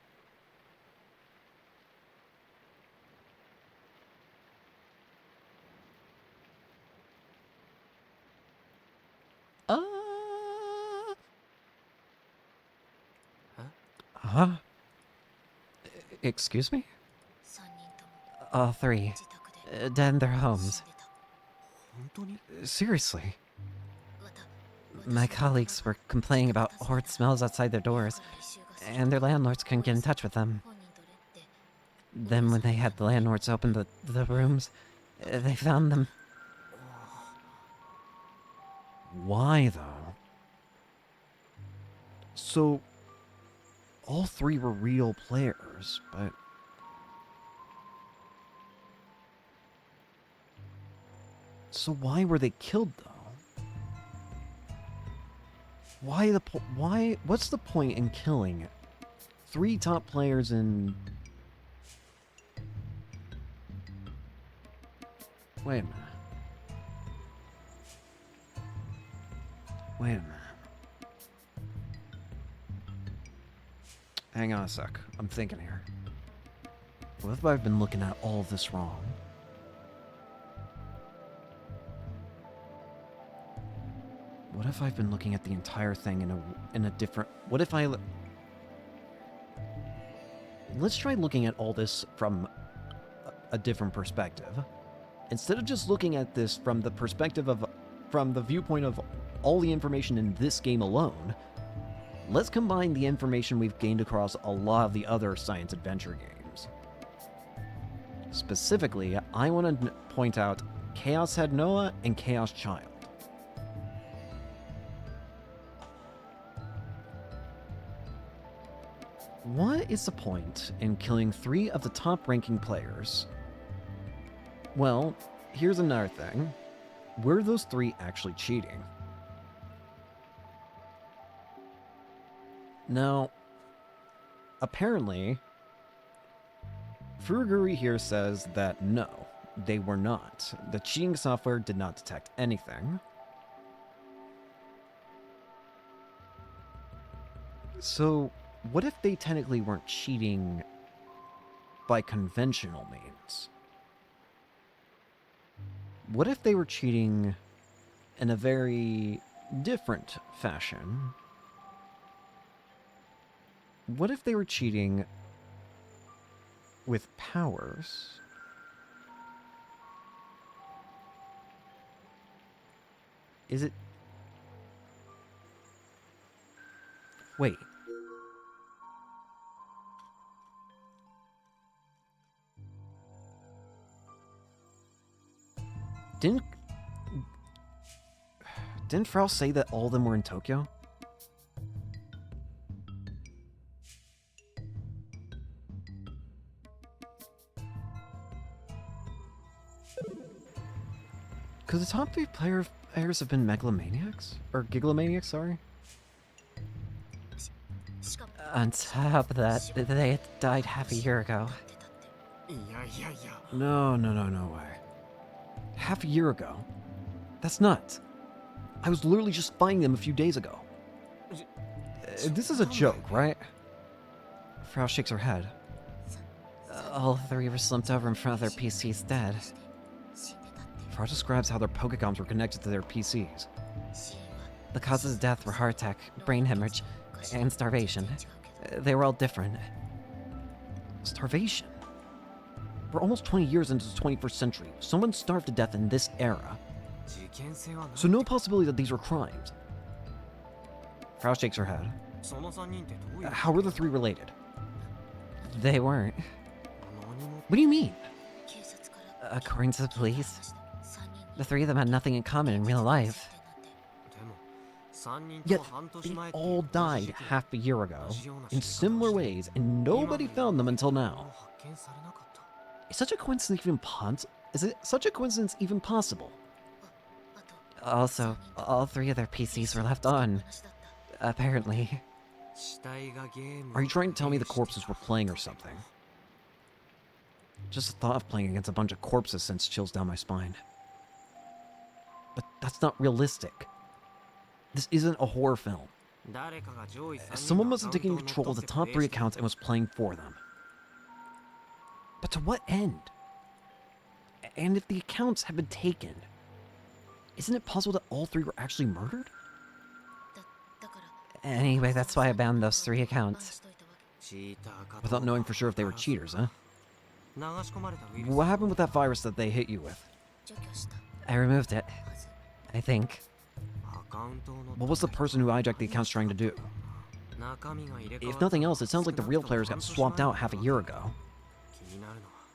Huh? Excuse me? All 3. Dead in their homes. Seriously? My colleagues were complaining about horrid smells outside their doors, and their landlords couldn't get in touch with them. Then when they had the landlords open the rooms, they found them. Why, though? So, all 3 were real players, but... So why were they killed, though? What's the point in killing 3 top players in... Wait a minute. Wait a minute. Hang on a sec. I'm thinking here. What if I've been looking at all of this wrong? What if I've been looking at the entire thing in a different... What if I... Let's try looking at all this from a different perspective. Instead of just looking at this from the perspective of... From the viewpoint of all the information in this game alone, let's combine the information we've gained across a lot of the other science adventure games. Specifically, I want to point out Chaos Head Noah and Chaos Child. What is the point in killing 3 of the top-ranking players? Well, here's another thing. Were those 3 actually cheating? Now, apparently, Furuguri here says that no, they were not. The cheating software did not detect anything. So, what if they technically weren't cheating by conventional means? What if they were cheating in a very different fashion? What if they were cheating with powers? Is it... Wait. Didn't Frau say that all of them were in Tokyo? Because the top 3 players have been megalomaniacs? Or gigalomaniacs, sorry? On top of that, they had died half a year ago. No way. Half a year ago? That's nuts. I was literally just finding them a few days ago. This is a joke, right? Frau shakes her head. All 3 were slumped over in front of their PCs dead. Frau describes how their Pokecoms were connected to their PCs. The causes of death were heart attack, brain hemorrhage, and starvation. They were all different. Starvation? We're almost 20 years into the 21st century. Someone starved to death in this era. So no possibility that these were crimes. Frau shakes her head. How were the 3 related? They weren't. What do you mean? According to the police, the 3 of them had nothing in common in real life. Yet, they all died half a year ago, in similar ways, and nobody found them until now. Is such a coincidence even possible? Also, all 3 of their PCs were left on. Apparently. Are you trying to tell me the corpses were playing or something? Just the thought of playing against a bunch of corpses sends chills down my spine. But that's not realistic. This isn't a horror film. Someone must have taken control of the top 3 accounts and was playing for them. But to what end? And if the accounts have been taken, isn't it possible that all 3 were actually murdered? Anyway, that's why I banned those 3 accounts. Without knowing for sure if they were cheaters, huh? What happened with that virus that they hit you with? I removed it. I think. What was the person who hijacked the accounts trying to do? If nothing else, it sounds like the real players got swapped out half a year ago.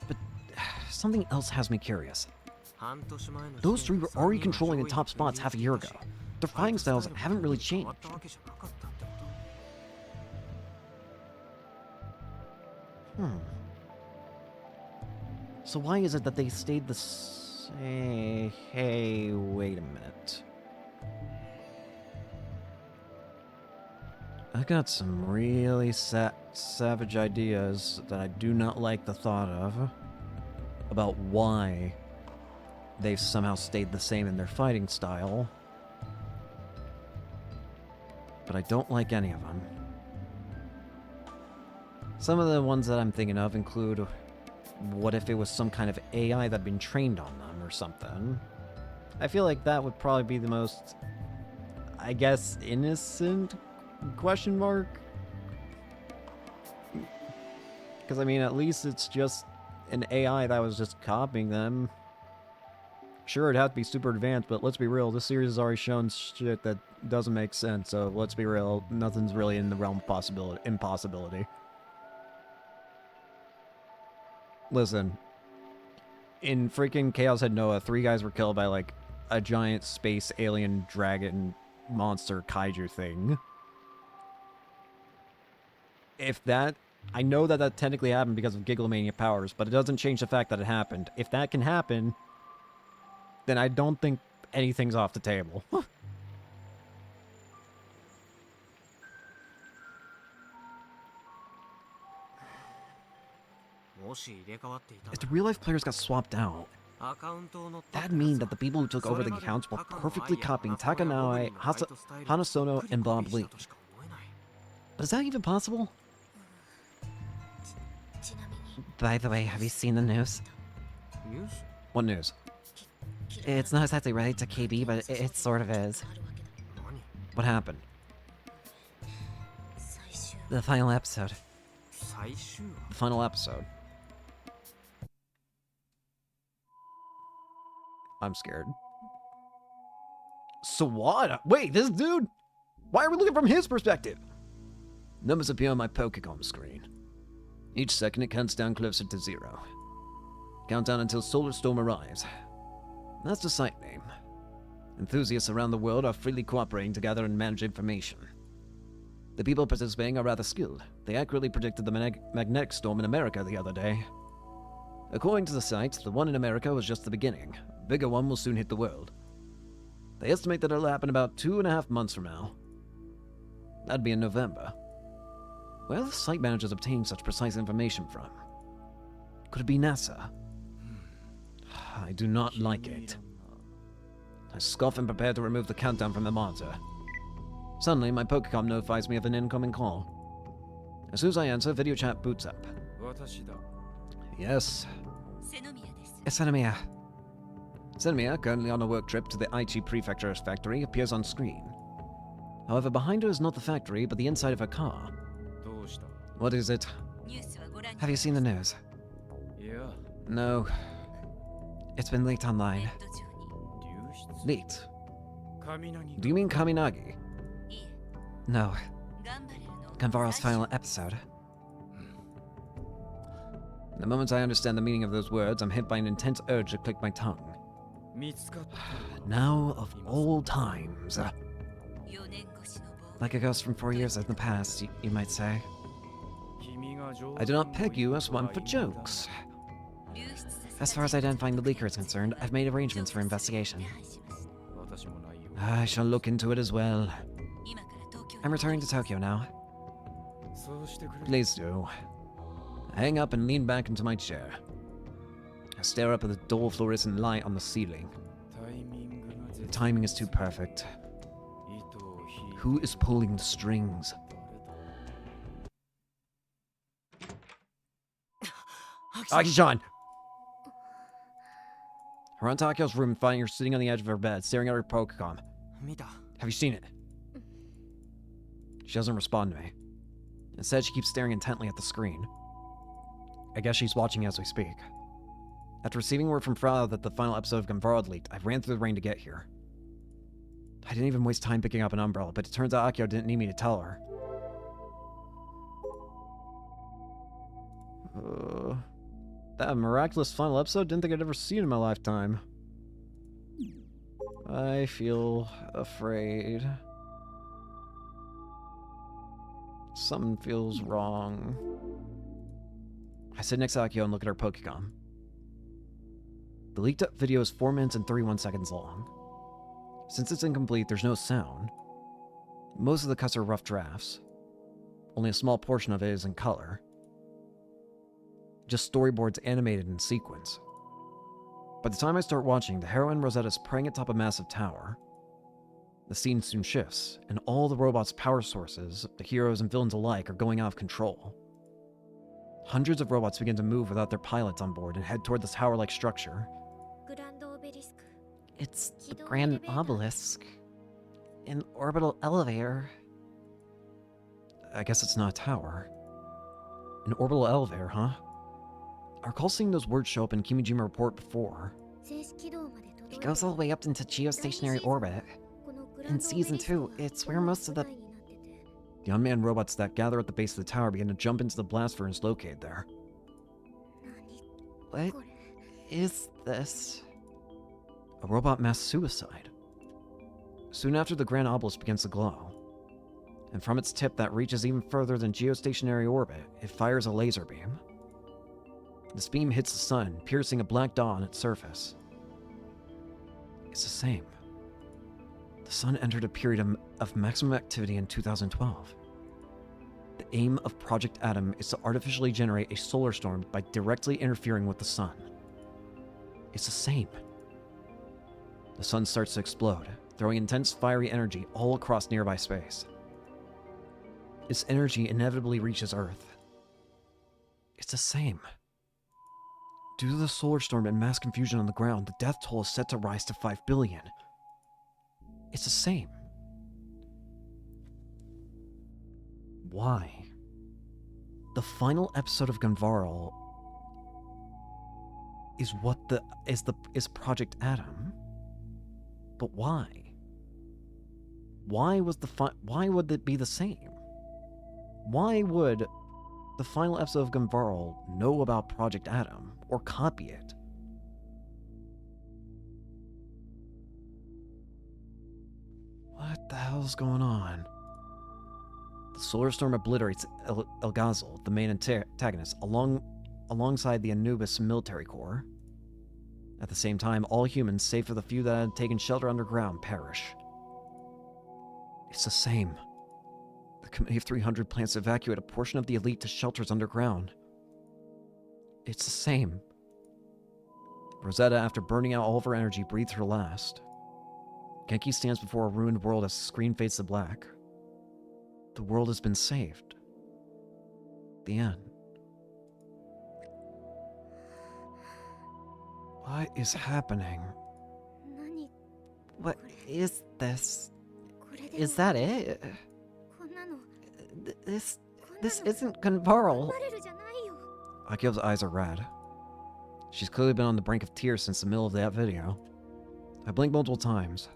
But something else has me curious. Those 3 were already controlling the top spots half a year ago. Their fighting styles haven't really changed. So why is it that they stayed the same? Hey, wait a minute. I got some really savage ideas that I do not like the thought of about why they've somehow stayed the same in their fighting style. But I don't like any of them. Some of the ones that I'm thinking of include, what if it was some kind of AI that had been trained on them or something? I feel like that would probably be the most, I guess, innocent question mark? Because, I mean, at least it's just an AI that was just copying them. Sure, it'd have to be super advanced, but let's be real, this series has already shown shit that doesn't make sense, so let's be real, nothing's really in the realm of impossibility. Listen, in freaking Chaos Head Noah, 3 guys were killed by, like, a giant space alien dragon monster kaiju thing. If that... I know that that technically happened because of Gigalomania powers, but it doesn't change the fact that it happened. If that can happen, then I don't think anything's off the table. If the real-life players got swapped out, that'd mean that the people who took over the accounts were perfectly copying Takanae, Hanasono, and Bob Lee. But is that even possible? By the way, have you seen the news? News? What news? It's not exactly related to KB, but it sort of is. Nani? What happened? The final episode. 最終話 The final episode. I'm scared. Sawada? Wait, this dude? Why are we looking from his perspective? Numbers appear on my Pokemon screen. Each second it counts down closer to 0. Countdown until Solar Storm arrives. That's the site name. Enthusiasts around the world are freely cooperating to gather and manage information. The people participating are rather skilled. They accurately predicted the magnetic storm in America the other day. According to the site, the one in America was just the beginning. A bigger one will soon hit the world. They estimate that it'll happen about 2.5 months from now. That'd be in November. Where are the site managers obtaining such precise information from? Could it be NASA? I do not like it. I scoff and prepare to remove the countdown from the monitor. Suddenly, my Pokecom notifies me of an incoming call. As soon as I answer, video chat boots up. 私だ Yes. 瀬宮です Senomiya. Senomiya, currently on a work trip to the Aichi Prefecture's factory, appears on screen. However, behind her is not the factory, but the inside of her car. どうした What is it? ニュースはご覧に Have you seen the news? いや No. It's been leaked ネ online. ット上に 流出 Leaked. 雷 Do you mean Kaminagi? いえ No, 頑張れるの Gunvaro's 最終 final episode. The moment I understand the meaning of those words, I'm hit by an intense urge to click my tongue. 見つかった Now of all times. 4年越しの冒 Like a ghost from 4 years in the past, you might say. 君が冗談 I do not peg you as を言 one う for とはいいのだ jokes. 流出させ As far as identifying the leaker is concerned, I've made arrangements for investigation. 私も内容 I shall look into it as well. 今から東京に I'm returning to Tokyo now. そうしてくれ Please do. I hang up and lean back into my chair. I stare up at the dull fluorescent light on the ceiling. タイミングが The 絶 timing is too perfect. 糸を引い Who is pulling the strings? た Aki-chan! We're on Takio's room and finding her sitting on the edge of her bed, staring at her Pokecom. 見た Have you seen it? She doesn't respond to me. Instead, she keeps staring intently at the screen. I guess she's watching as we speak. After receiving word from Frau that the final episode of Gunvaro had leaked, I ran through the rain to get here. I didn't even waste time picking up an umbrella, but it turns out Akio didn't need me to tell her. That miraculous final episode, didn't think I'd ever seen in my lifetime. I feel afraid. Something feels wrong. I sit next to Akio and look at her Pokecom. The leaked up video is 4 minutes and 31 seconds long. Since it's incomplete, there's no sound. Most of the cuts are rough drafts. Only a small portion of it is in color. Just storyboards animated in sequence. By the time I start watching, the heroine Rosetta is praying atop a massive tower. The scene soon shifts, and all the robots' power sources, the heroes and villains alike, are going out of control. Hundreds of robots begin to move without their pilots on board and head toward the tower-like structure. It's the Grand Obelisk. An orbital elevator. I guess it's not a tower. An orbital elevator, huh? I recall seeing those words show up in Kimijima report before. It goes all the way up into geostationary orbit. In Season 2, it's where most of the... The unmanned robots that gather at the base of the tower begin to jump into the blast furnace located there. What is this? A robot mass suicide. Soon after, the Grand Obelisk begins to glow. And from its tip that reaches even further than geostationary orbit, it fires a laser beam. This beam hits the sun, piercing a black dot on its surface. It's the same. The sun entered a period of maximum activity in 2012. The aim of Project Atom is to artificially generate a solar storm by directly interfering with the sun. It's the same. The sun starts to explode, throwing intense fiery energy all across nearby space. its energy inevitably reaches Earth. It's the same. Due to the solar storm and mass confusion on the ground, the death toll is set to rise to 5 billion. It's the same. Why? The final episode of Gunvarl is Project Adam. But why? Why would it be the same? Why would the final episode of Gunvarl know about Project Adam or copy it? What the hell's going on? The solar storm obliterates Elgazel, the main antagonist, alongside the Anubis military corps. At the same time, all humans, save for the few that had taken shelter underground, perish. It's the same. The Committee of 300 plans to evacuate a portion of the elite to shelters underground. It's the same. Rosetta, after burning out all of her energy, breathed her last. Genki stands before a ruined world as the screen fades to black. The world has been saved. The end. What is happening? What is this? Is that it? This isn't Gunvarl. Akio's eyes are red. She's clearly been on the brink of tears since the middle of that video. I blinked multiple times.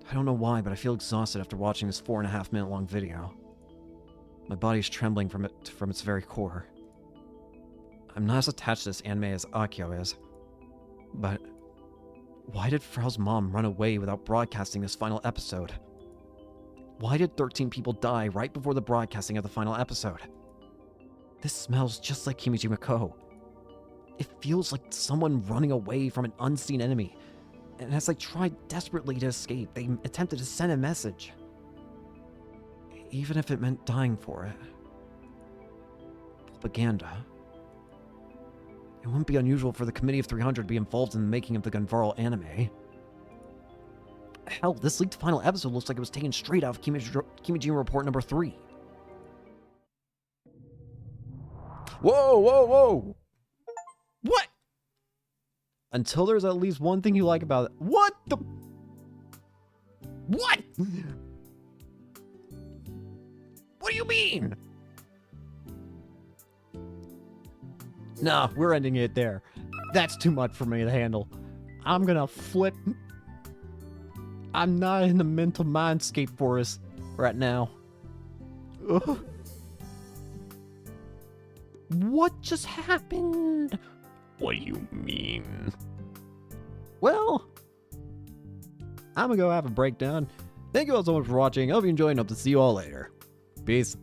I don't know why, but I feel exhausted after watching this 4.5 minute long video. My body is trembling from its very core. I'm not as attached to this anime as Akio is, but why did Frau's mom run away without broadcasting this final episode? Why did 13 people die right before the broadcasting of the final episode? This smells just like Kimijima-ko. It feels like someone running away from an unseen enemy, and as they tried desperately to escape, they attempted to send a message. Even if it meant dying for it. Propaganda. It wouldn't be unusual for the Committee of 300 to be involved in the making of the Gunvarl anime. Hell, this leaked final episode looks like it was taken straight out of Kimijima Report number 3. Whoa, whoa, whoa! What? Until there's at least one thing you like about it. What the? What? What do you mean? Nah, we're ending it there. That's too much for me to handle. I'm gonna flip. I'm not in the mental mindscape for us right now. Ugh. What just happened? What do you mean? Well, I'm gonna go have a breakdown. Thank you all so much for watching. I hope you enjoyed and hope to see you all later. Peace.